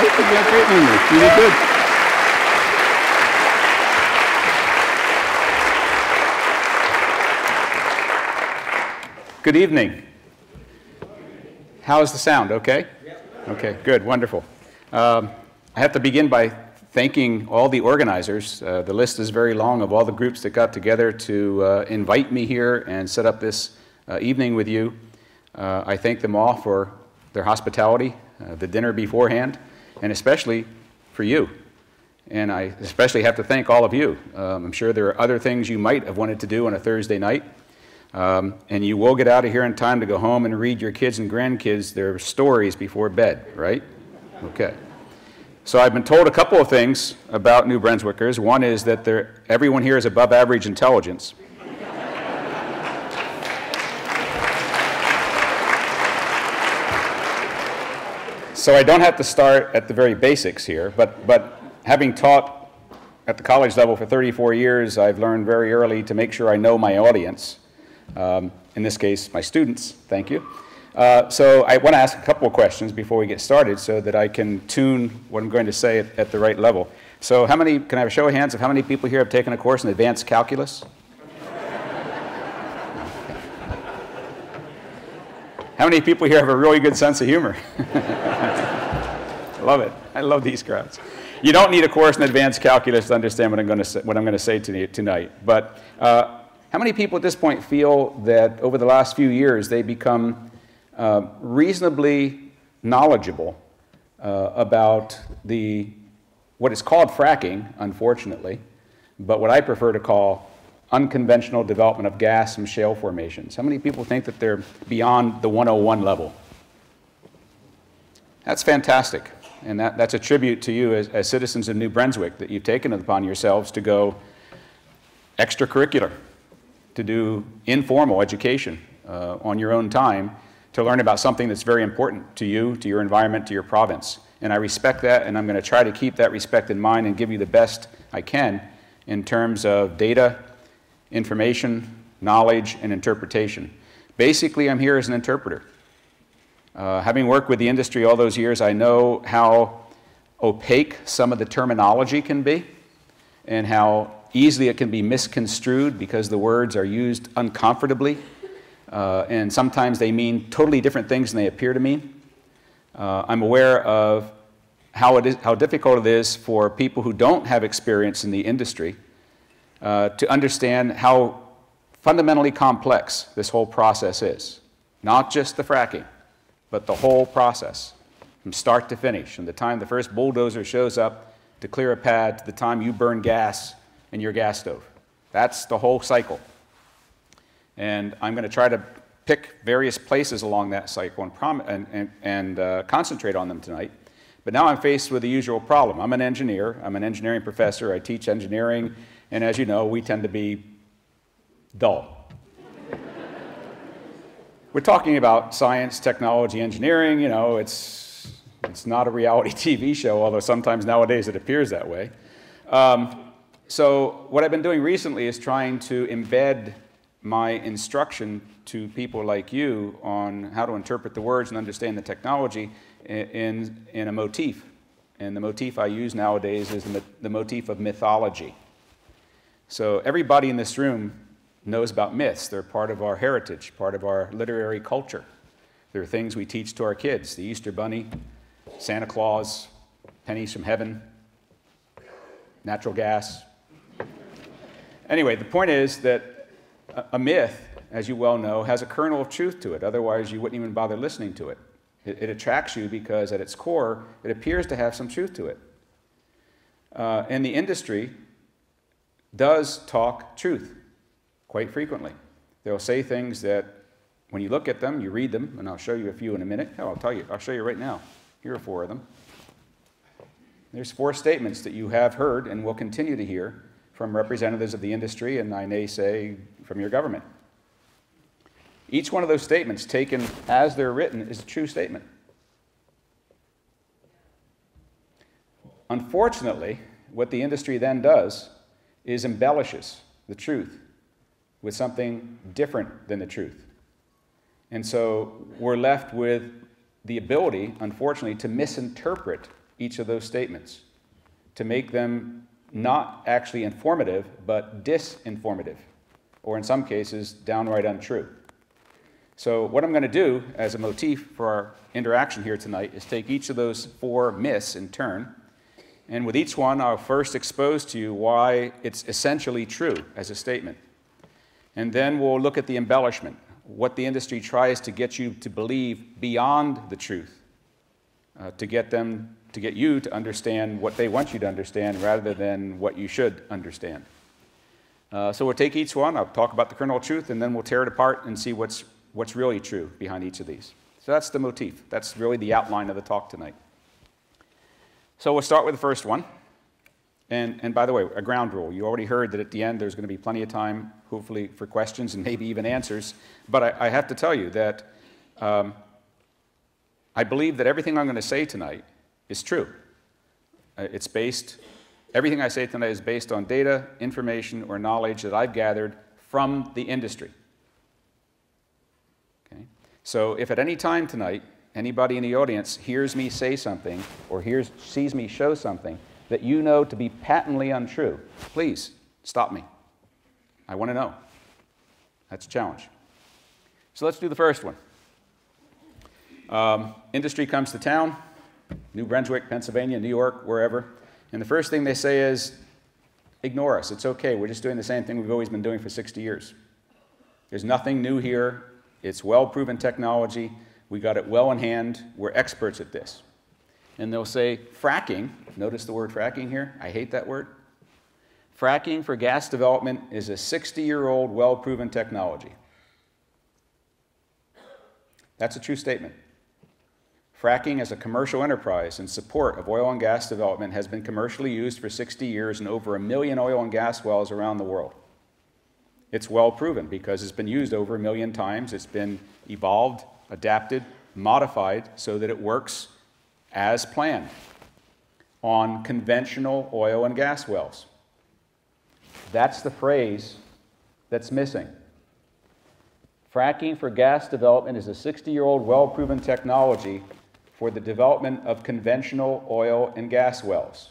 right. You got great memory. You did good. Good evening. How's the sound? Okay? Okay, good, wonderful. I have to begin by thanking all the organizers. The list is very long of all the groups that got together to invite me here and set up this evening with you. I thank them all for their hospitality, the dinner beforehand, and especially for you. And I especially have to thank all of you. I'm sure there are other things you might have wanted to do on a Thursday night, and you will get out of here in time to go home and read your kids and grandkids their stories before bed, right? Okay. So I've been told a couple of things about New Brunswickers. One is that everyone here is above average intelligence. So I don't have to start at the very basics here, but having taught at the college level for 34 years, I've learned very early to make sure I know my audience. In this case, my students. Thank you. So I want to ask a couple of questions before we get started so that I can tune what I'm going to say at the right level. So can I have a show of hands of how many people here have taken a course in advanced calculus? How many people here have a really good sense of humor? I love it. I love these crowds. You don't need a course in advanced calculus to understand what I'm going to say tonight. But how many people at this point feel that over the last few years they've become reasonably knowledgeable about what is called fracking, unfortunately, but what I prefer to call unconventional development of gas from shale formations? How many people think that they're beyond the 101 level? That's fantastic, and that's a tribute to you as citizens of New Brunswick, that you've taken it upon yourselves to go extracurricular, to do informal education on your own time, to learn about something that's very important to you, to your environment, to your province. And I respect that, and I'm going to try to keep that respect in mind and give you the best I can in terms of data, information, knowledge, and interpretation. Basically, I'm here as an interpreter. Having worked with the industry all those years, I know how opaque some of the terminology can be and how easily it can be misconstrued because the words are used uncomfortably. And sometimes they mean totally different things than they appear to mean. I'm aware of how difficult it is for people who don't have experience in the industry to understand how fundamentally complex this whole process is. Not just the fracking, but the whole process from start to finish. From the time the first bulldozer shows up to clear a pad to the time you burn gas in your gas stove. That's the whole cycle. And I'm going to try to pick various places along that cycle and concentrate on them tonight. But now I'm faced with the usual problem. I'm an engineer. I'm an engineering professor. I teach engineering. And as you know, we tend to be dull. We're talking about science, technology, engineering. You know, it's not a reality TV show, although sometimes nowadays it appears that way. So what I've been doing recently is trying to embed my instruction to people like you on how to interpret the words and understand the technology in a motif. And the motif I use nowadays is the motif of mythology. So everybody in this room knows about myths. They're part of our heritage, part of our literary culture. They're things we teach to our kids. The Easter Bunny, Santa Claus, pennies from heaven, natural gas. Anyway, the point is that a myth, as you well know, has a kernel of truth to it. Otherwise, you wouldn't even bother listening to it. It attracts you because at its core, it appears to have some truth to it. And the industry does talk truth quite frequently. They'll say things that when you look at them, you read them, and I'll show you a few in a minute. Oh, I'll show you right now. Here are 4 of them. There's 4 statements that you have heard and will continue to hear from representatives of the industry, and I may say from your government. Each one of those statements, taken as they're written, is a true statement. Unfortunately, what the industry then does is embellishes the truth with something different than the truth. And so we're left with the ability, unfortunately, to misinterpret each of those statements to make them not actually informative, but disinformative, or in some cases, downright untrue. So what I'm going to do as a motif for our interaction here tonight is take each of those 4 myths in turn, and with each one, I'll first expose to you why it's essentially true as a statement. And then we'll look at the embellishment, what the industry tries to get you to believe beyond the truth, to get you to understand what they want you to understand rather than what you should understand. So we'll take each one, I'll talk about the kernel of truth, and then we'll tear it apart and see what's really true behind each of these. So that's the motif. That's really the outline of the talk tonight. So we'll start with the first one. And by the way, a ground rule. You already heard that at the end there's going to be plenty of time, hopefully, for questions and maybe even answers. But I have to tell you that I believe that everything I'm going to say tonight is true. Everything I say tonight is based on data, information, or knowledge that I've gathered from the industry. Okay? So if at any time tonight, anybody in the audience hears me say something or sees me show something that you know to be patently untrue, please stop me. I want to know. That's a challenge. So let's do the first one. Industry comes to town, New Brunswick, Pennsylvania, New York, wherever, and the first thing they say is, ignore us. It's okay. We're just doing the same thing we've always been doing for 60 years. There's nothing new here. It's well-proven technology. We got it well in hand. We're experts at this. And they'll say, fracking, notice the word fracking here. I hate that word. Fracking for gas development is a 60-year-old well-proven technology. That's a true statement. Fracking as a commercial enterprise in support of oil and gas development has been commercially used for 60 years in over 1 million oil and gas wells around the world. It's well-proven because it's been used over 1 million times. It's been evolved, adapted, modified so that it works as planned on conventional oil and gas wells. That's the phrase that's missing. Fracking for gas development is a 60-year-old well-proven technology for the development of conventional oil and gas wells.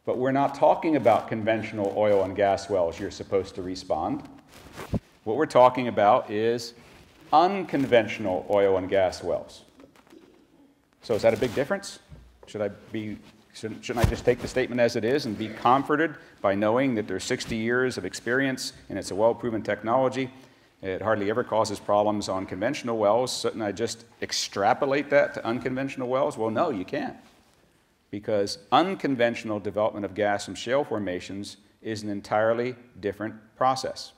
But we're not talking about conventional oil and gas wells, you're supposed to respond. What we're talking about is unconventional oil and gas wells. So is that a big difference? Shouldn't I just take the statement as it is and be comforted by knowing that there's 60 years of experience and it's a well-proven technology? It hardly ever causes problems on conventional wells. Shouldn't I just extrapolate that to unconventional wells? Well, no, you can't. Because unconventional development of gas from shale formations is an entirely different process.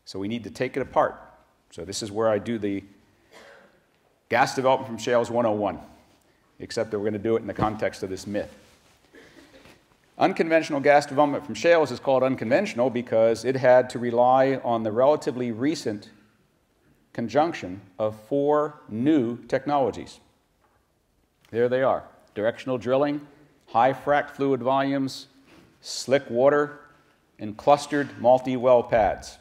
So we need to take it apart. So this is where I do the gas development from shales 101, except that we're going to do it in the context of this myth. Unconventional gas development from shales is called unconventional because it had to rely on the relatively recent conjunction of 4 new technologies. There they are: directional drilling, high frac fluid volumes, slickwater, and clustered multi-well pads.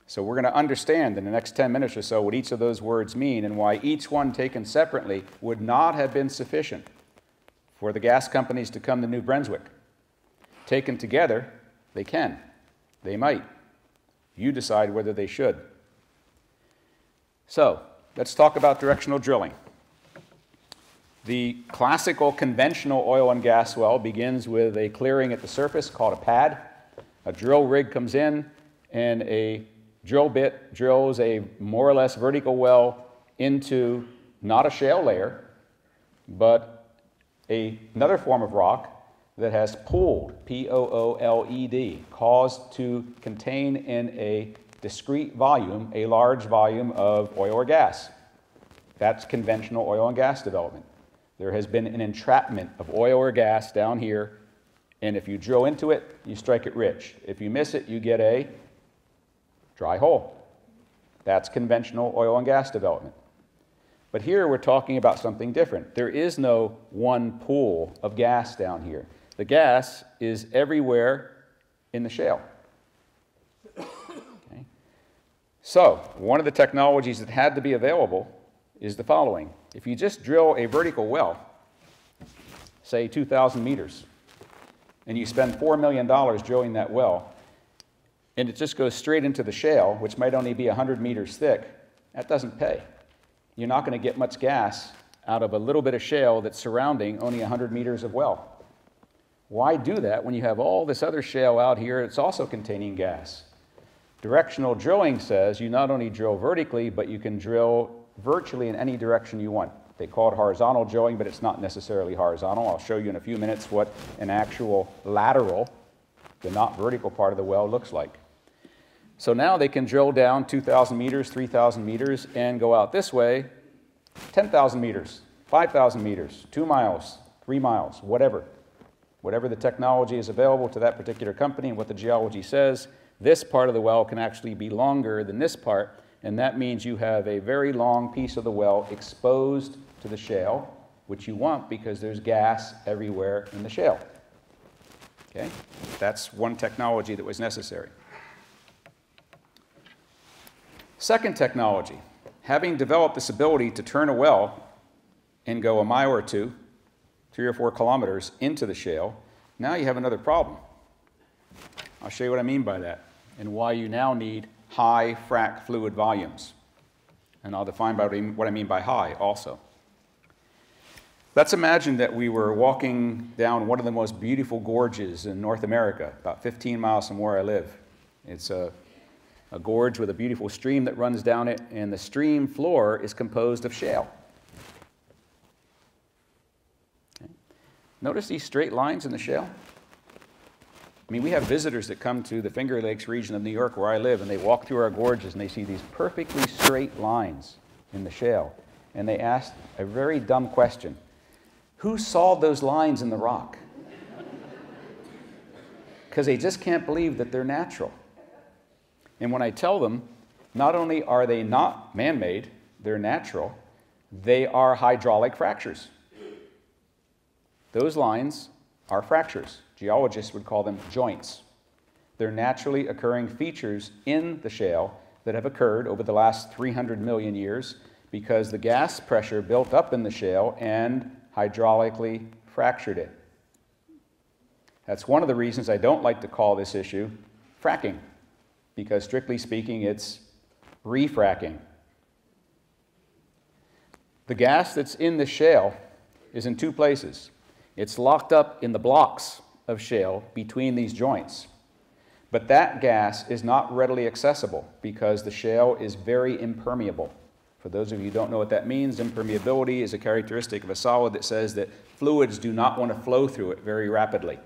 So we're going to understand in the next 10 minutes or so what each of those words mean and why each one taken separately would not have been sufficient for the gas companies to come to New Brunswick. Taken together, they can. They might. You decide whether they should. So let's talk about directional drilling. The classical conventional oil and gas well begins with a clearing at the surface called a pad. A drill rig comes in and a drill bit drills a more or less vertical well into not a shale layer, but another form of rock that has pooled, P-O-O-L-E-D, caused to contain in a discrete volume a large volume of oil or gas. That's conventional oil and gas development. There has been an entrapment of oil or gas down here, and if you drill into it, you strike it rich. If you miss it, you get a dry hole. That's conventional oil and gas development. But here we're talking about something different. There is no one pool of gas down here. The gas is everywhere in the shale. Okay. So one of the technologies that had to be available is the following: If you just drill a vertical well, say 2,000 meters, and you spend $4 million drilling that well, and it just goes straight into the shale, which might only be 100 meters thick, that doesn't pay. You're not going to get much gas out of a little bit of shale that's surrounding only 100 meters of well. Why do that when you have all this other shale out here that's also containing gas? Directional drilling says you not only drill vertically, but you can drill virtually in any direction you want. They call it horizontal drilling, but it's not necessarily horizontal. I'll show you in a few minutes what an actual lateral, the not vertical part of the well, looks like. So now they can drill down 2,000 meters, 3,000 meters, and go out this way 10,000 meters, 5,000 meters, 2 miles, 3 miles, whatever. Whatever the technology is available to that particular company and what the geology says, this part of the well can actually be longer than this part, and that means you have a very long piece of the well exposed to the shale, which you want because there's gas everywhere in the shale. Okay? That's one technology that was necessary. Second technology, having developed this ability to turn a well and go a mile or two, 3 or 4 kilometers into the shale, now you have another problem. I'll show you what I mean by that and why you now need high frac fluid volumes. And I'll define what I mean by high also. Let's imagine that we were walking down one of the most beautiful gorges in North America, about 15 miles from where I live. It's a gorge with a beautiful stream that runs down it, and the stream floor is composed of shale. Okay. Notice these straight lines in the shale? I mean, we have visitors that come to the Finger Lakes region of New York where I live, and they walk through our gorges and they see these perfectly straight lines in the shale. And they ask a very dumb question. Who sawed those lines in the rock? Because they just can't believe that they're natural. And when I tell them, not only are they not man-made, they're natural, they are hydraulic fractures. Those lines are fractures. Geologists would call them joints. They're naturally occurring features in the shale that have occurred over the last 300 million years because the gas pressure built up in the shale and hydraulically fractured it. That's one of the reasons I don't like to call this issue fracking, because strictly speaking, it's refracking. The gas that's in the shale is in 2 places. It's locked up in the blocks of shale between these joints. But that gas is not readily accessible because the shale is very impermeable. For those of you who don't know what that means, impermeability is a characteristic of a solid that says that fluids do not want to flow through it very rapidly.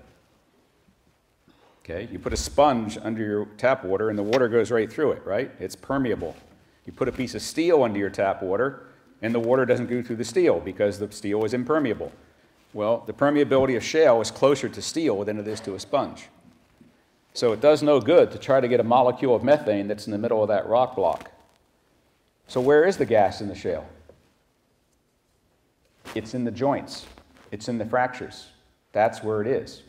Okay, you put a sponge under your tap water and the water goes right through it, right? It's permeable. You put a piece of steel under your tap water and the water doesn't go through the steel because the steel is impermeable. Well, the permeability of shale is closer to steel than it is to a sponge. So it does no good to try to get a molecule of methane that's in the middle of that rock block. So where is the gas in the shale? It's in the joints. It's in the fractures. That's where it is.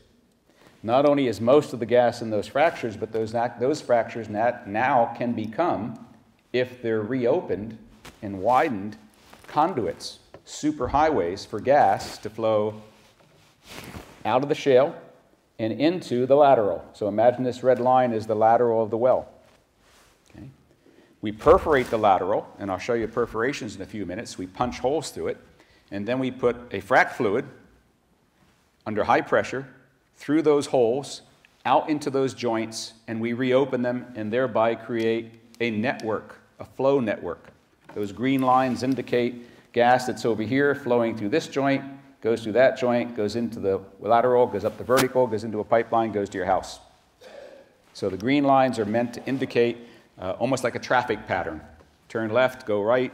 Not only is most of the gas in those fractures, but those fractures now can become, if they're reopened and widened, conduits, superhighways for gas to flow out of the shale and into the lateral. So imagine this red line is the lateral of the well. Okay. We perforate the lateral, and I'll show you perforations in a few minutes. We punch holes through it, and then we put a frac fluid under high pressure through those holes, out into those joints, and we reopen them and thereby create a network, a flow network. Those green lines indicate gas that's over here flowing through this joint, goes through that joint, goes into the lateral, goes up the vertical, goes into a pipeline, goes to your house. So the green lines are meant to indicate almost like a traffic pattern. Turn left, go right,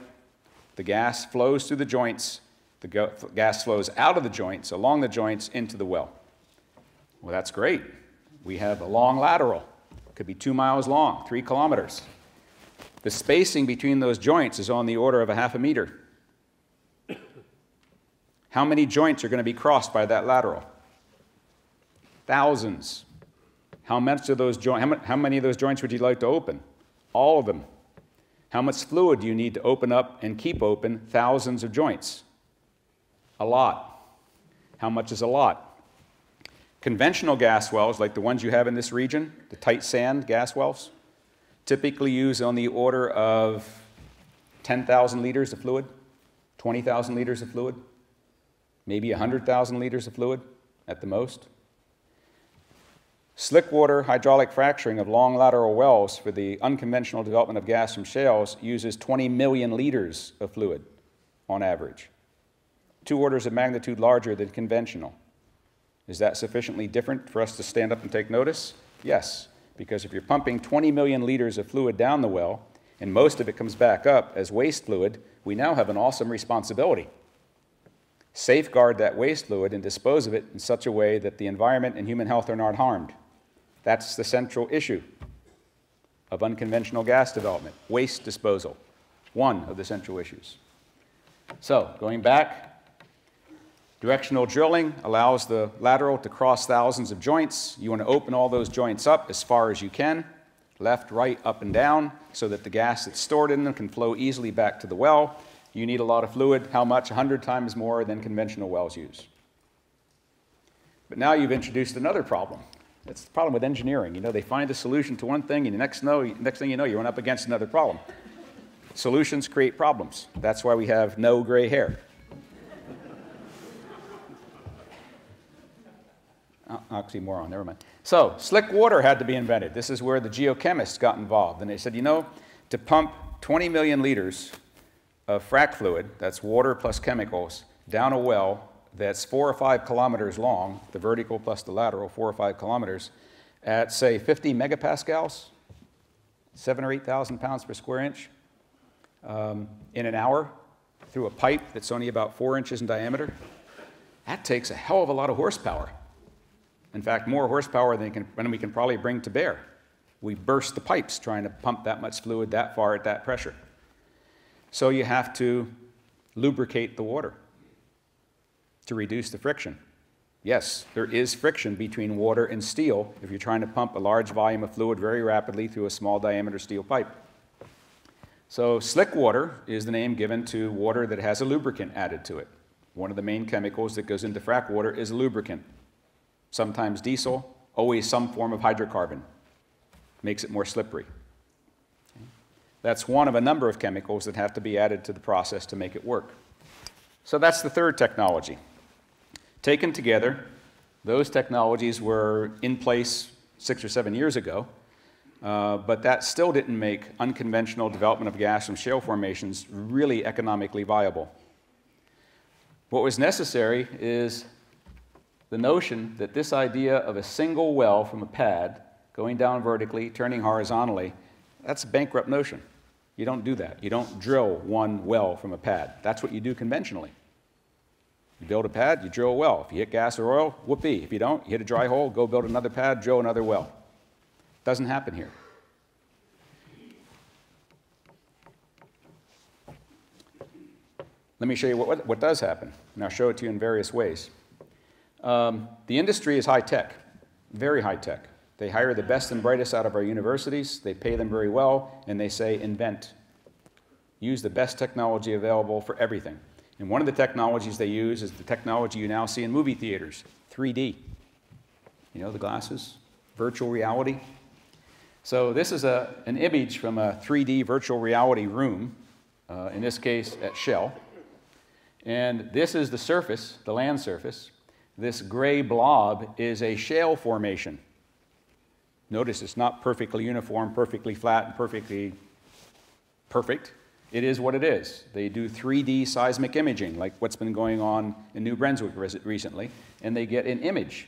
the gas flows through the joints, the gas flows out of the joints, along the joints, into the well. Well, that's great. We have a long lateral. It could be 2 miles long, 3 kilometers. The spacing between those joints is on the order of a half a meter. How many joints are going to be crossed by that lateral? Thousands. How many of those joints would you like to open? All of them. How much fluid do you need to open up and keep open thousands of joints? A lot. How much is a lot? Conventional gas wells, like the ones you have in this region, the tight sand gas wells, typically use on the order of 10,000 liters of fluid, 20,000 liters of fluid, maybe 100,000 liters of fluid at the most. Slickwater hydraulic fracturing of long lateral wells for the unconventional development of gas from shales uses 20 million liters of fluid on average, 2 orders of magnitude larger than conventional. Is that sufficiently different for us to stand up and take notice? Yes, because if you're pumping 20 million liters of fluid down the well, and most of it comes back up as waste fluid, we now have an awesome responsibility. Safeguard that waste fluid and dispose of it in such a way that the environment and human health are not harmed. That's the central issue of unconventional gas development, waste disposal, one of the central issues. So, going back, directional drilling allows the lateral to cross thousands of joints. You want to open all those joints up as far as you can, left, right, up, and down, so that the gas that's stored in them can flow easily back to the well. You need a lot of fluid. How much? 100 times more than conventional wells use. But now you've introduced another problem. That's the problem with engineering. You know, they find a solution to one thing, and the next thing you know, you run up against another problem. Solutions create problems. That's why we have no gray hair. Oxymoron, never mind. So, slick water had to be invented. This is where the geochemists got involved. And they said, you know, to pump 20 million liters of frac fluid, that's water plus chemicals, down a well that's 4 or 5 kilometers long, the vertical plus the lateral, 4 or 5 kilometers, at, say, 50 megapascals, 7,000 or 8,000 pounds per square inch, in an hour, through a pipe that's only about 4 inches in diameter, that takes a hell of a lot of horsepower. In fact, more horsepower than we can probably bring to bear. We burst the pipes trying to pump that much fluid that far at that pressure. So you have to lubricate the water to reduce the friction. Yes, there is friction between water and steel if you're trying to pump a large volume of fluid very rapidly through a small diameter steel pipe. So slick water is the name given to water that has a lubricant added to it. One of the main chemicals that goes into frac water is a lubricant. Sometimes diesel, always some form of hydrocarbon. Makes it more slippery. Okay. That's one of a number of chemicals that have to be added to the process to make it work. So that's the third technology. Taken together, those technologies were in place 6 or 7 years ago, but that still didn't make unconventional development of gas from shale formations really economically viable. What was necessary is the notion that this idea of a single well from a pad going down vertically, turning horizontally, that's a bankrupt notion. You don't do that. You don't drill one well from a pad. That's what you do conventionally. You build a pad, you drill a well. If you hit gas or oil, whoopee. If you don't, you hit a dry hole, go build another pad, drill another well. Doesn't happen here. Let me show you what does happen, and I'll show it to you in various ways. The industry is high-tech, very high-tech. They hire the best and brightest out of our universities, they pay them very well, and they say, invent. Use the best technology available for everything. And one of the technologies they use is the technology you now see in movie theaters, 3D. You know, the glasses, virtual reality. So this is an image from a 3D virtual reality room, in this case at Shell. And this is the surface, the land surface. This gray blob is a shale formation. Notice it's not perfectly uniform, perfectly flat, and perfectly perfect. It is what it is. They do 3D seismic imaging, like what's been going on in New Brunswick recently, and they get an image.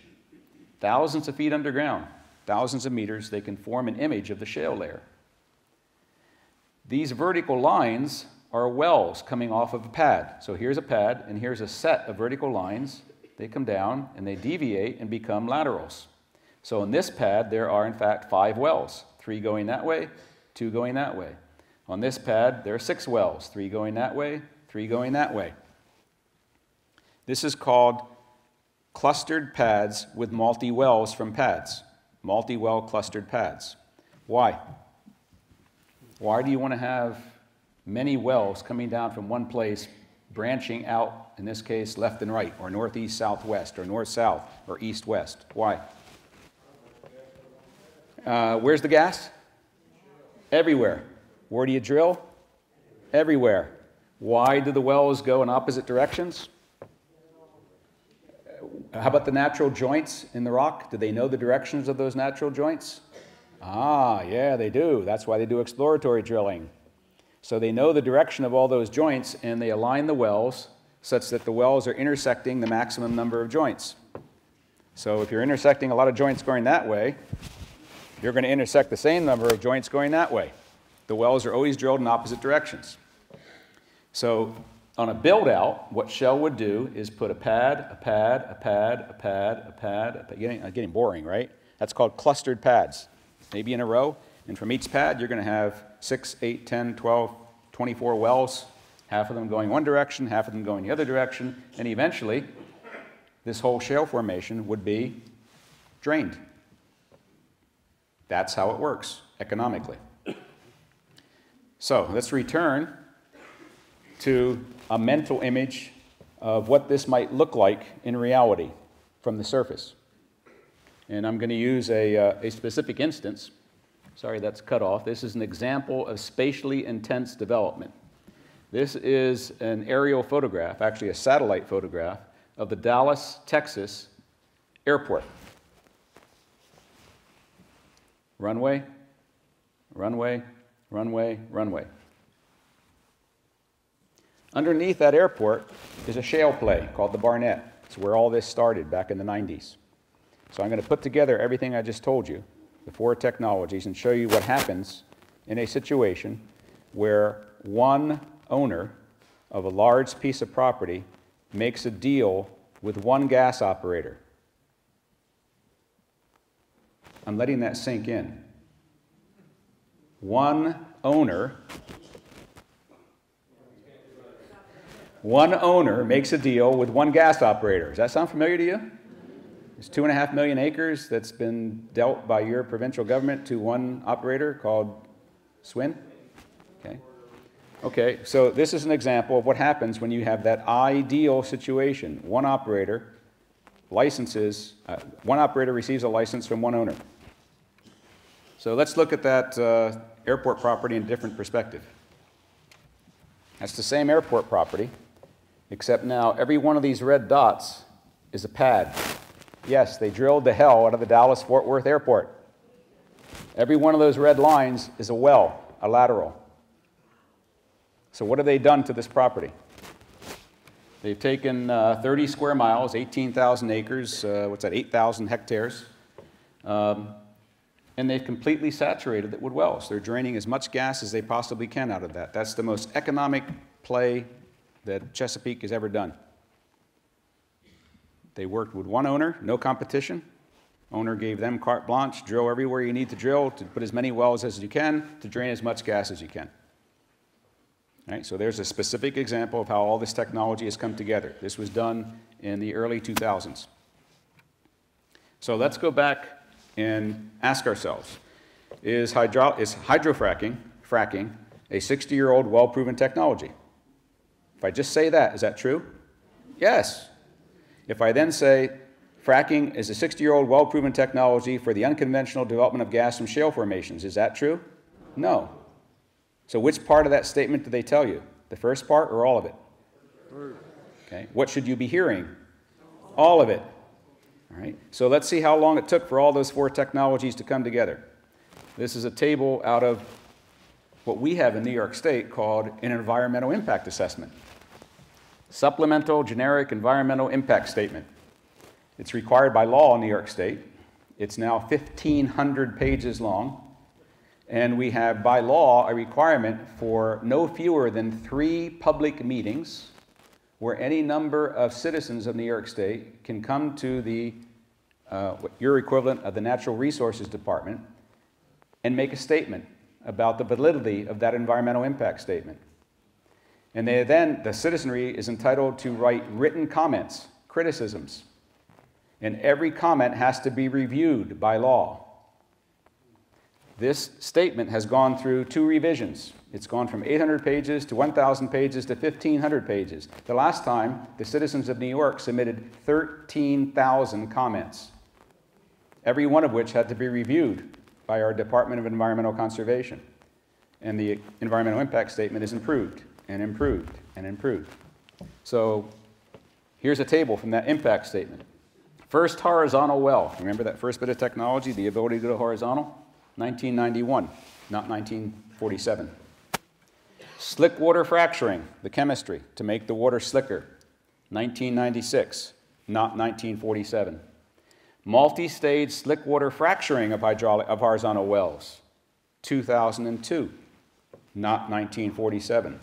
Thousands of feet underground, thousands of meters, they can form an image of the shale layer. These vertical lines are wells coming off of a pad. So here's a pad, and here's a set of vertical lines. They come down, and they deviate and become laterals. So in this pad, there are, in fact, 5 wells, 3 going that way, 2 going that way. On this pad, there are 6 wells, 3 going that way, 3 going that way. This is called clustered pads with multi-wells from pads, multi-well clustered pads. Why? Why do you want to have many wells coming down from one place, branching out, in this case, left and right, or northeast, southwest, or north-south, or east-west. Why? Where's the gas? Everywhere. Where do you drill? Everywhere. Why do the wells go in opposite directions? How about the natural joints in the rock? Do they know the directions of those natural joints? Ah, yeah, they do. That's why they do exploratory drilling. So they know the direction of all those joints, and they align the wells such that the wells are intersecting the maximum number of joints. So if you're intersecting a lot of joints going that way, you're going to intersect the same number of joints going that way. The wells are always drilled in opposite directions. So on a build-out, what Shell would do is put a pad, a pad, a pad, a pad, a pad, a pad. Getting boring, right? That's called clustered pads, maybe in a row. And from each pad, you're going to have 6, 8, 10, 12, 24 wells, half of them going one direction, half of them going the other direction, and eventually, this whole shale formation would be drained. That's how it works economically. So let's return to a mental image of what this might look like in reality from the surface. And I'm going to use a specific instance. Sorry, that's cut off. This is an example of spatially intense development. This is an aerial photograph, actually a satellite photograph, of the Dallas, Texas airport. Runway, runway, runway, runway. Underneath that airport is a shale play called the Barnett. It's where all this started back in the 90s. So I'm going to put together everything I just told you, the 4 technologies, and show you what happens in a situation where one owner of a large piece of property makes a deal with one gas operator. I'm letting that sink in. One owner makes a deal with one gas operator. Does that sound familiar to you? It's 2.5 million acres that's been dealt by your provincial government to one operator called SWIN. Okay, so this is an example of what happens when you have that ideal situation. One operator receives a license from one owner. So let's look at that airport property in a different perspective. That's the same airport property, except now every one of these red dots is a pad. Yes, they drilled the hell out of the Dallas-Fort Worth airport. Every one of those red lines is a well, a lateral. So what have they done to this property? They've taken 30 square miles, 18,000 acres, 8,000 hectares, and they've completely saturated it with wells. They're draining as much gas as they possibly can out of that. That's the most economic play that Chesapeake has ever done. They worked with one owner, no competition. Owner gave them carte blanche, drill everywhere you need to drill, to put as many wells as you can, to drain as much gas as you can. All right, so there's a specific example of how all this technology has come together. This was done in the early 2000s. So let's go back and ask ourselves, is hydrofracking, fracking, a 60-year-old well-proven technology? If I just say that, is that true? Yes. If I then say fracking is a 60-year-old well-proven technology for the unconventional development of gas from shale formations, is that true? No. So which part of that statement do they tell you? The first part or all of it? Okay. What should you be hearing? All of it. All right. So let's see how long it took for all those 4 technologies to come together. This is a table out of what we have in New York State called an environmental impact assessment. Supplemental generic environmental impact statement. It's required by law in New York State. It's now 1,500 pages long. And we have, by law, a requirement for no fewer than 3 public meetings where any number of citizens of New York State can come to the, your equivalent of the Natural Resources Department and make a statement about the validity of that environmental impact statement. And the citizenry is entitled to write written comments, criticisms. And every comment has to be reviewed by law. This statement has gone through 2 revisions. It's gone from 800 pages to 1,000 pages to 1,500 pages. The last time, the citizens of New York submitted 13,000 comments, every one of which had to be reviewed by our Department of Environmental Conservation. And the environmental impact statement is improved and improved and improved. So here's a table from that impact statement. First horizontal well. Remember that first bit of technology, the ability to go horizontal? 1991, not 1947. Slickwater fracturing, the chemistry to make the water slicker, 1996, not 1947. Multi-stage slickwater fracturing of horizontal wells, 2002, not 1947.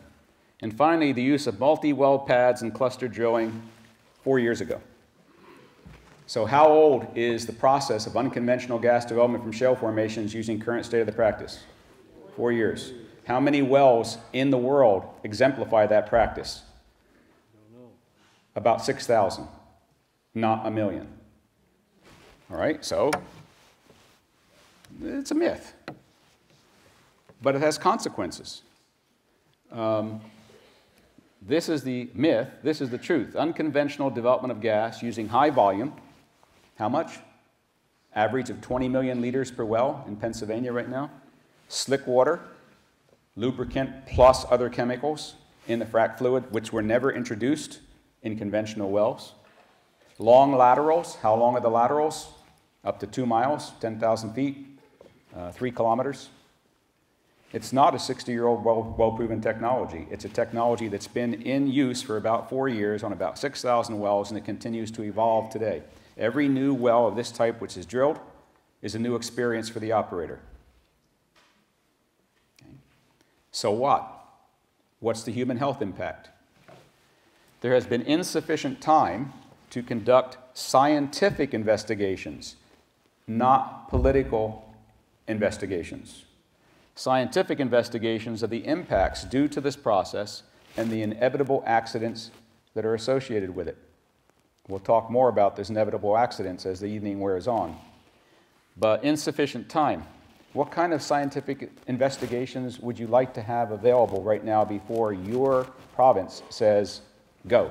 And finally, the use of multi-well pads and cluster drilling 4 years ago. So how old is the process of unconventional gas development from shale formations using current state of the practice? 4 years. How many wells in the world exemplify that practice? About 6,000, not 1 million. All right, so it's a myth, but it has consequences. This is the myth, this is the truth. Unconventional development of gas using high volume. How much? Average of 20 million liters per well in Pennsylvania right now. Slick water, lubricant plus other chemicals in the frac fluid, which were never introduced in conventional wells. Long laterals. How long are the laterals? Up to 2 miles, 10,000 feet, 3 kilometers. It's not a 60-year-old well-proven technology. It's a technology that's been in use for about 4 years on about 6,000 wells, and it continues to evolve today. Every new well of this type which is drilled is a new experience for the operator. Okay. So what? What's the human health impact? There has been insufficient time to conduct scientific investigations, not political investigations. Scientific investigations of the impacts due to this process and the inevitable accidents that are associated with it. We'll talk more about those inevitable accidents as the evening wears on. But insufficient time. What kind of scientific investigations would you like to have available right now before your province says, go?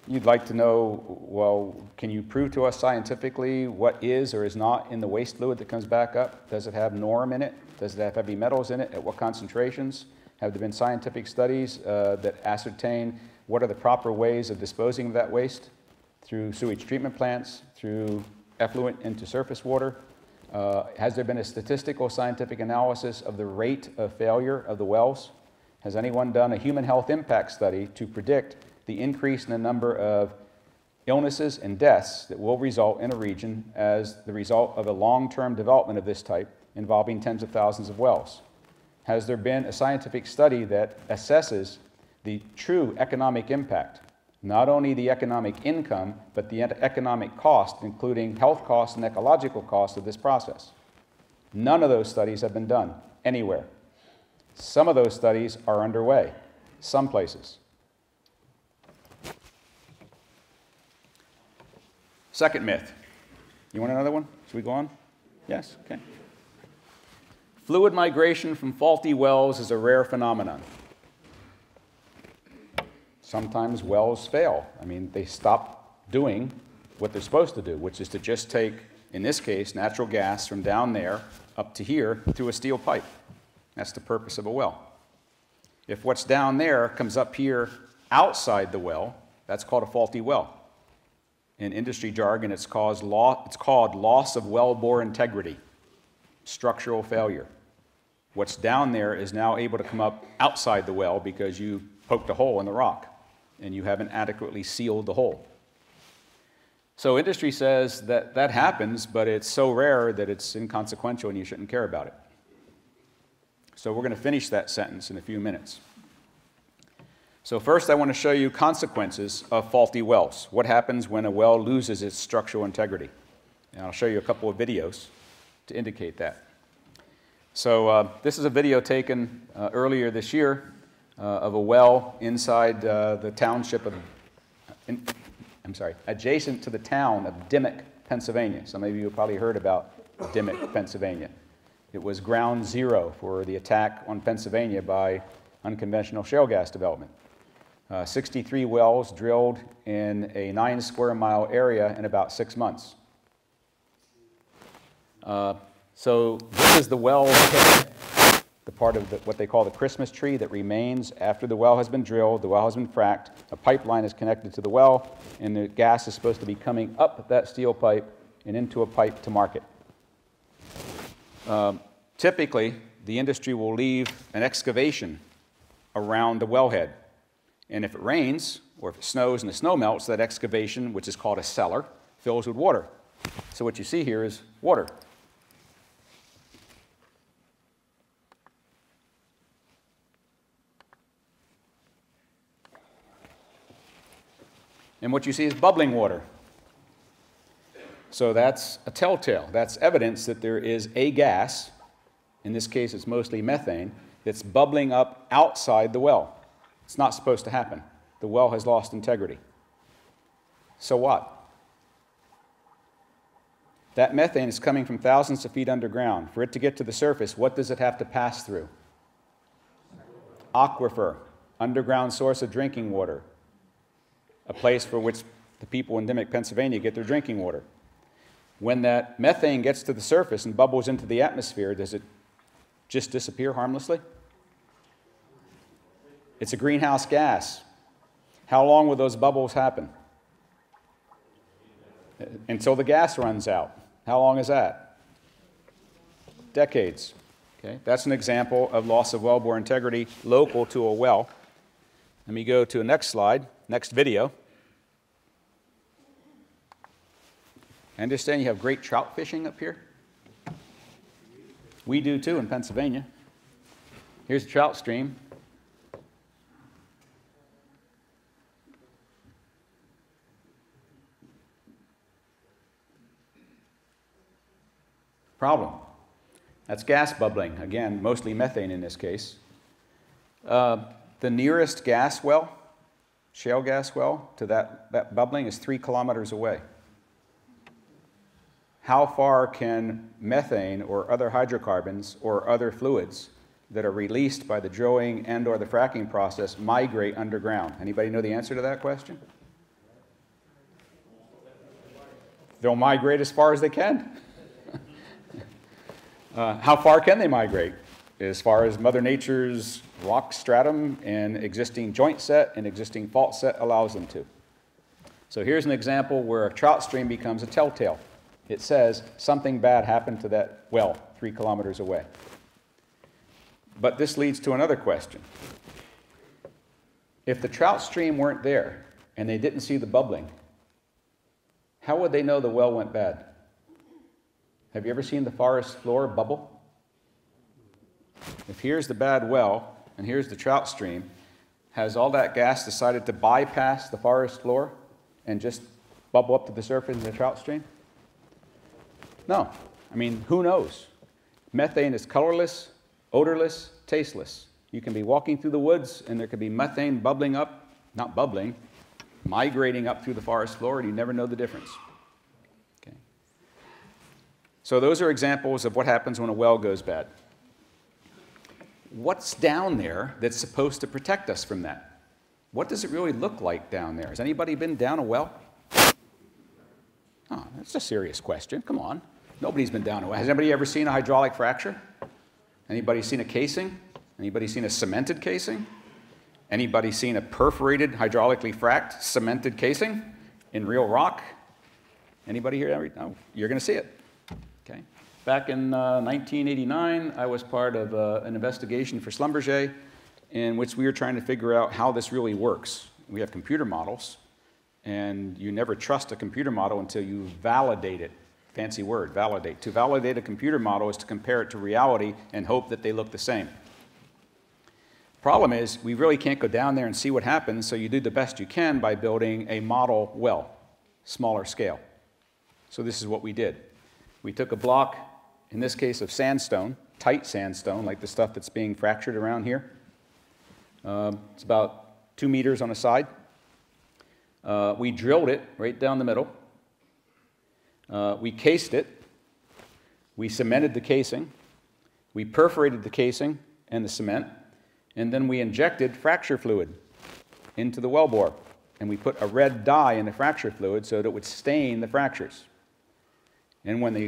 You'd like to know, well, can you prove to us scientifically what is or is not in the waste fluid that comes back up? Does it have norm in it? Does it have heavy metals in it? At what concentrations? Have there been scientific studies that ascertain what are the proper ways of disposing of that waste? Through sewage treatment plants, through effluent into surface water? Has there been a statistical scientific analysis of the rate of failure of the wells? Has anyone done a human health impact study to predict the increase in the number of illnesses and deaths that will result in a region as the result of a long-term development of this type involving tens of thousands of wells? Has there been a scientific study that assesses the true economic impact, not only the economic income, but the economic cost, including health costs and ecological costs of this process? None of those studies have been done anywhere. Some of those studies are underway, some places. Second myth. You want another one? Should we go on? Yes? Okay. Fluid migration from faulty wells is a rare phenomenon. Sometimes wells fail. I mean, they stop doing what they're supposed to do, which is to just take, in this case, natural gas from down there up to here through a steel pipe. That's the purpose of a well. If what's down there comes up here outside the well, that's called a faulty well. In industry jargon, it's called loss of wellbore integrity, structural failure. What's down there is now able to come up outside the well because you poked a hole in the rock and you haven't adequately sealed the hole. So industry says that that happens, but it's so rare that it's inconsequential and you shouldn't care about it. So we're going to finish that sentence in a few minutes. So first I want to show you consequences of faulty wells. What happens when a well loses its structural integrity? And I'll show you a couple of videos to indicate that. So this is a video taken earlier this year of a well inside the township of, adjacent to the town of Dimmock, Pennsylvania. Some of you have probably heard about Dimock, Pennsylvania. It was ground zero for the attack on Pennsylvania by unconventional shale gas development. 63 wells drilled in a 9 square mile area in about 6 months. So this is the well head, the part of what they call the Christmas tree that remains after the well has been drilled, the well has been fracked, a pipeline is connected to the well, and the gas is supposed to be coming up that steel pipe and into a pipe to market. Typically, the industry will leave an excavation around the wellhead. And if it rains, or if it snows and the snow melts, that excavation, which is called a cellar, fills with water. So what you see here is water. And what you see is bubbling water. So that's a telltale. That's evidence that there is a gas, in this case it's mostly methane, that's bubbling up outside the well. It's not supposed to happen. The well has lost integrity. So what? That methane is coming from thousands of feet underground. For it to get to the surface, what does it have to pass through? Aquifer, underground source of drinking water, a place for which the people in Dimock, Pennsylvania get their drinking water. When that methane gets to the surface and bubbles into the atmosphere, does it just disappear harmlessly? It's a greenhouse gas. How long will those bubbles happen? Until the gas runs out. How long is that? Decades. Okay? That's an example of loss of wellbore integrity local to a well. Let me go to the next slide, next video. I understand you have great trout fishing up here. We do too in Pennsylvania. Here's a trout stream. Problem. That's gas bubbling. Again, mostly methane in this case. The nearest gas well, shale gas well, to that bubbling is 3 kilometers away. How far can methane or other hydrocarbons or other fluids that are released by the drilling and or the fracking process migrate underground? Anybody know the answer to that question? They'll migrate as far as they can. How far can they migrate? As far as Mother Nature's rock stratum and existing joint set and existing fault set allows them to. So here's an example where a trout stream becomes a telltale. It says something bad happened to that well 3 kilometers away. But this leads to another question. If the trout stream weren't there and they didn't see the bubbling, how would they know the well went bad? Have you ever seen the forest floor bubble? If here's the bad well and here's the trout stream, has all that gas decided to bypass the forest floor and just bubble up to the surface in the trout stream? No. I mean, who knows? Methane is colorless, odorless, tasteless. You can be walking through the woods and there could be methane bubbling up, not bubbling, migrating up through the forest floor, and you never know the difference. Okay. So those are examples of what happens when a well goes bad. What's down there that's supposed to protect us from that? What does it really look like down there? Has anybody been down a well? Oh, that's a serious question. Come on. Nobody's been down a well. Has anybody ever seen a hydraulic fracture? Anybody seen a casing? Anybody seen a cemented casing? Anybody seen a perforated, hydraulically fracked, cemented casing in real rock? Anybody here? No, you're going to see it. Okay. Back in 1989, I was part of an investigation for Schlumberger in which we were trying to figure out how this really works. We have computer models, and you never trust a computer model until you validate it. Fancy word, validate. To validate a computer model is to compare it to reality and hope that they look the same. Problem is, we really can't go down there and see what happens, so you do the best you can by building a model well, smaller scale. So this is what we did. We took a block, in this case of sandstone, tight sandstone, like the stuff that's being fractured around here. It's about 2 meters on a side. We drilled it right down the middle. We cased it. We cemented the casing. We perforated the casing and the cement. And then we injected fracture fluid into the wellbore. And we put a red dye in the fracture fluid so that it would stain the fractures. And when the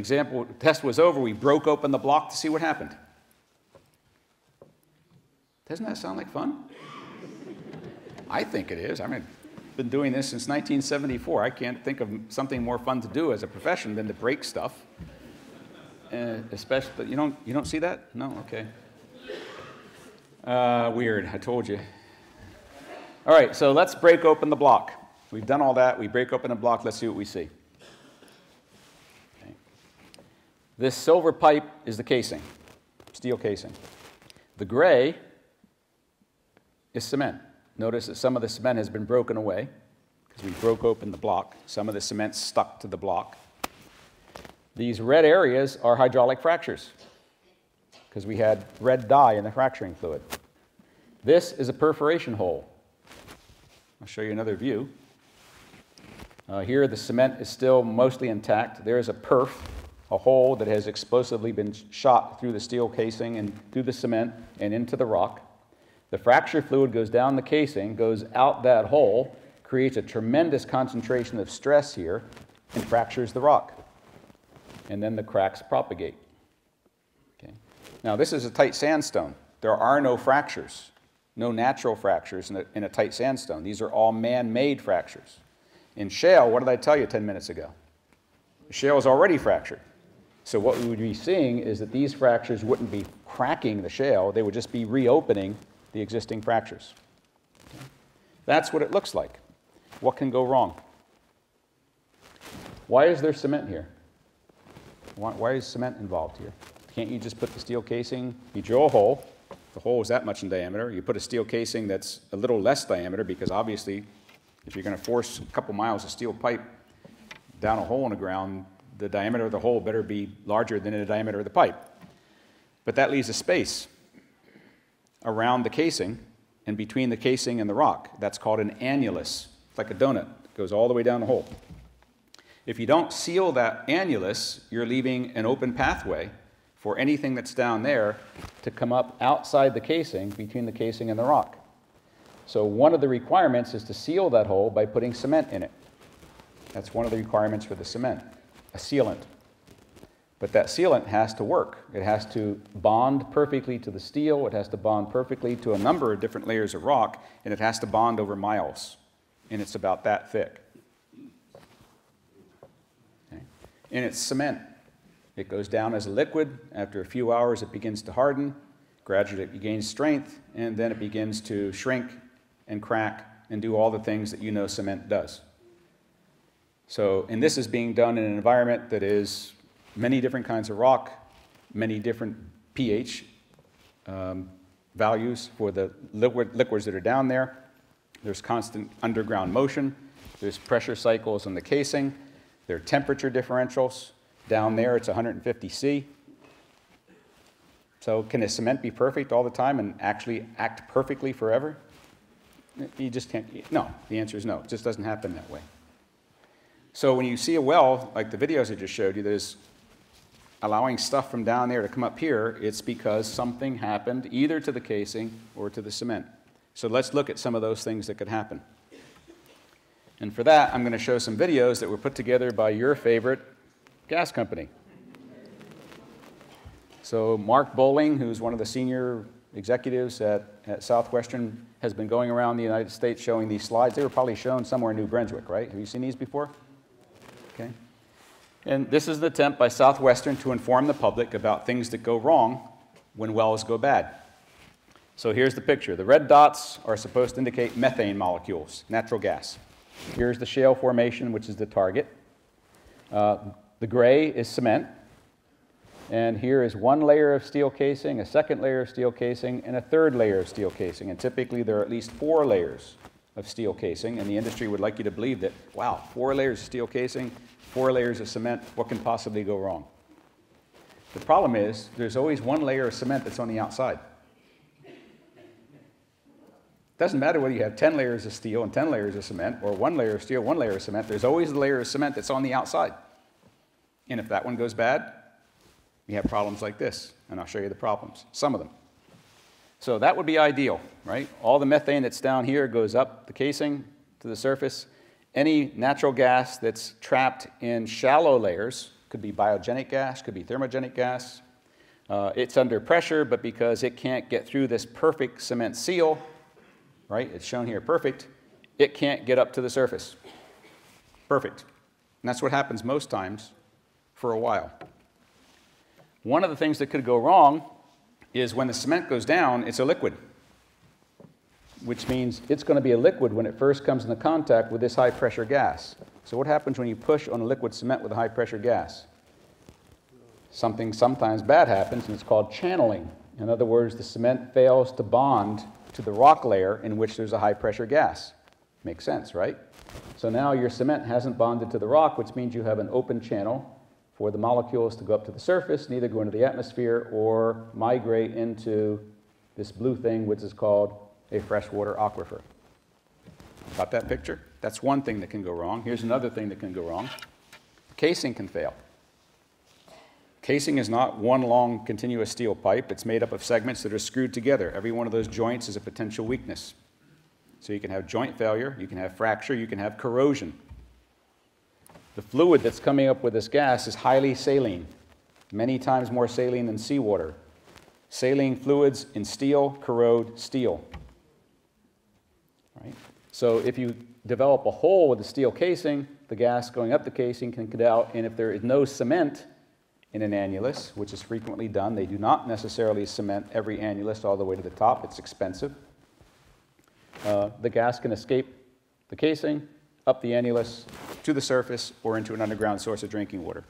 test was over, we broke open the block to see what happened. Doesn't that sound like fun? I think it is. I mean, I've been doing this since 1974. I can't think of something more fun to do as a profession than to break stuff. Especially, you don't see that? No? Okay. Weird, I told you. All right, so let's break open the block. We've done all that. We break open the block. Let's see what we see. Okay. This silver pipe is the casing, steel casing. The gray is cement. Notice that some of the cement has been broken away because we broke open the block. Some of the cement stuck to the block. These red areas are hydraulic fractures because we had red dye in the fracturing fluid. This is a perforation hole. I'll show you another view. Here the cement is still mostly intact. There is a perf, a hole that has explosively been shot through the steel casing and through the cement and into the rock. The fracture fluid goes down the casing, goes out that hole, creates a tremendous concentration of stress here, and fractures the rock. And then the cracks propagate. Okay. Now this is a tight sandstone. There are no fractures, no natural fractures in a tight sandstone. These are all man-made fractures. In shale, what did I tell you 10 minutes ago? Shale is already fractured. So what we would be seeing is that these fractures wouldn't be cracking the shale, they would just be reopening the existing fractures. Okay. That's what it looks like. What can go wrong? Why is there cement here? Why is cement involved here? Can't you just put the steel casing, you drill a hole, the hole is that much in diameter, you put a steel casing that's a little less diameter because obviously if you're going to force a couple miles of steel pipe down a hole in the ground, the diameter of the hole better be larger than the diameter of the pipe. But that leaves a space around the casing and between the casing and the rock. That's called an annulus. It's like a donut. It goes all the way down the hole. If you don't seal that annulus, you're leaving an open pathway for anything that's down there to come up outside the casing, between the casing and the rock. So one of the requirements is to seal that hole by putting cement in it. That's one of the requirements for the cement, a sealant. But that sealant has to work. It has to bond perfectly to the steel, it has to bond perfectly to a number of different layers of rock, and it has to bond over miles. And it's about that thick. Okay. And it's cement. It goes down as a liquid. After a few hours, it begins to harden. Gradually, it gains strength, and then it begins to shrink and crack and do all the things that you know cement does. So, and this is being done in an environment that is many different kinds of rock, many different pH values for the liquids that are down there. There's constant underground motion. There's pressure cycles in the casing. There are temperature differentials. Down there, it's 150 C. So can a cement be perfect all the time and actually act perfectly forever? You just can't. No, the answer is no. It just doesn't happen that way. So when you see a well, like the videos I just showed you, there's allowing stuff from down there to come up here, it's because something happened either to the casing or to the cement. So let's look at some of those things that could happen. And for that, I'm going to show some videos that were put together by your favorite gas company. So Mark Bowling, who's one of the senior executives at Southwestern, has been going around the United States showing these slides. They were probably shown somewhere in New Brunswick, right? Have you seen these before? Okay. And this is an attempt by Southwestern to inform the public about things that go wrong when wells go bad. So here's the picture. The red dots are supposed to indicate methane molecules, natural gas. Here's the shale formation, which is the target. The gray is cement. And here is one layer of steel casing, a second layer of steel casing, and a third layer of steel casing. And typically there are at least 4 layers of steel casing. And the industry would like you to believe that, wow, 4 layers of steel casing, 4 layers of cement, what can possibly go wrong? The problem is there's always one layer of cement that's on the outside. Doesn't matter whether you have 10 layers of steel and 10 layers of cement, or 1 layer of steel, 1 layer of cement, there's always a layer of cement that's on the outside. And if that one goes bad, you have problems like this, and I'll show you the problems, some of them. So that would be ideal, right? All the methane that's down here goes up the casing to the surface. Any natural gas that's trapped in shallow layers, could be biogenic gas, could be thermogenic gas. It's under pressure, but because it can't get through this perfect cement seal, right? It's shown here perfect. It can't get up to the surface. Perfect. And that's what happens most times for a while. One of the things that could go wrong is when the cement goes down, it's a liquid, which means it's going to be a liquid when it first comes into contact with this high pressure gas. So what happens when you push on a liquid cement with a high pressure gas? Something sometimes bad happens, and it's called channeling. In other words, the cement fails to bond to the rock layer in which there's a high pressure gas. Makes sense, right? So now your cement hasn't bonded to the rock, which means you have an open channel for the molecules to go up to the surface, and either go into the atmosphere or migrate into this blue thing, which is called a freshwater aquifer. Got that picture? That's one thing that can go wrong. Here's another thing that can go wrong. The casing can fail. Casing is not one long continuous steel pipe. It's made up of segments that are screwed together. Every one of those joints is a potential weakness. So you can have joint failure, you can have fracture, you can have corrosion. The fluid that's coming up with this gas is highly saline, many times more saline than seawater. Saline fluids in steel corrode steel. Right? So if you develop a hole with the steel casing, the gas going up the casing can get out, and if there is no cement in an annulus, which is frequently done, they do not necessarily cement every annulus all the way to the top. It's expensive. The gas can escape the casing, up the annulus, to the surface, or into an underground source of drinking water.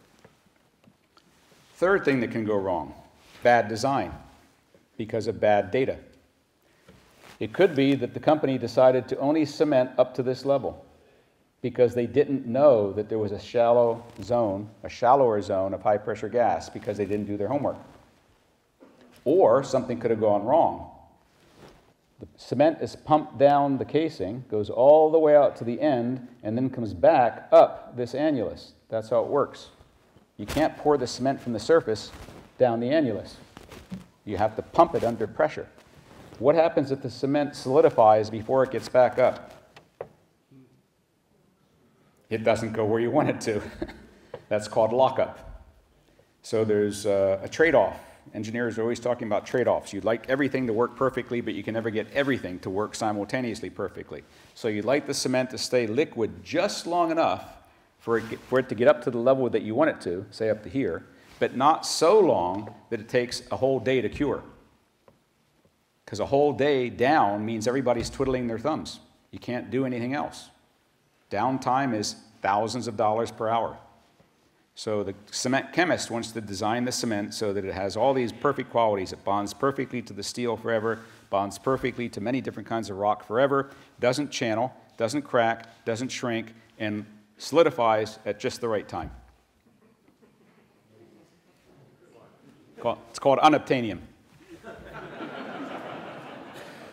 Third thing that can go wrong, bad design because of bad data. It could be that the company decided to only cement up to this level because they didn't know that there was a shallower zone of high pressure gas because they didn't do their homework. Or something could have gone wrong. The cement is pumped down the casing, goes all the way out to the end, and then comes back up this annulus. That's how it works. You can't pour the cement from the surface down the annulus. You have to pump it under pressure. What happens if the cement solidifies before it gets back up? It doesn't go where you want it to. That's called lockup. So there's a trade-off. Engineers are always talking about trade-offs. You'd like everything to work perfectly, but you can never get everything to work simultaneously perfectly. So you'd like the cement to stay liquid just long enough for it to get up to the level that you want it to, say up to here, but not so long that it takes a whole day to cure. Because a whole day down means everybody's twiddling their thumbs. You can't do anything else. Downtime is thousands of dollars per hour. So the cement chemist wants to design the cement so that it has all these perfect qualities. It bonds perfectly to the steel forever, bonds perfectly to many different kinds of rock forever, doesn't channel, doesn't crack, doesn't shrink, and solidifies at just the right time. It's called unobtainium.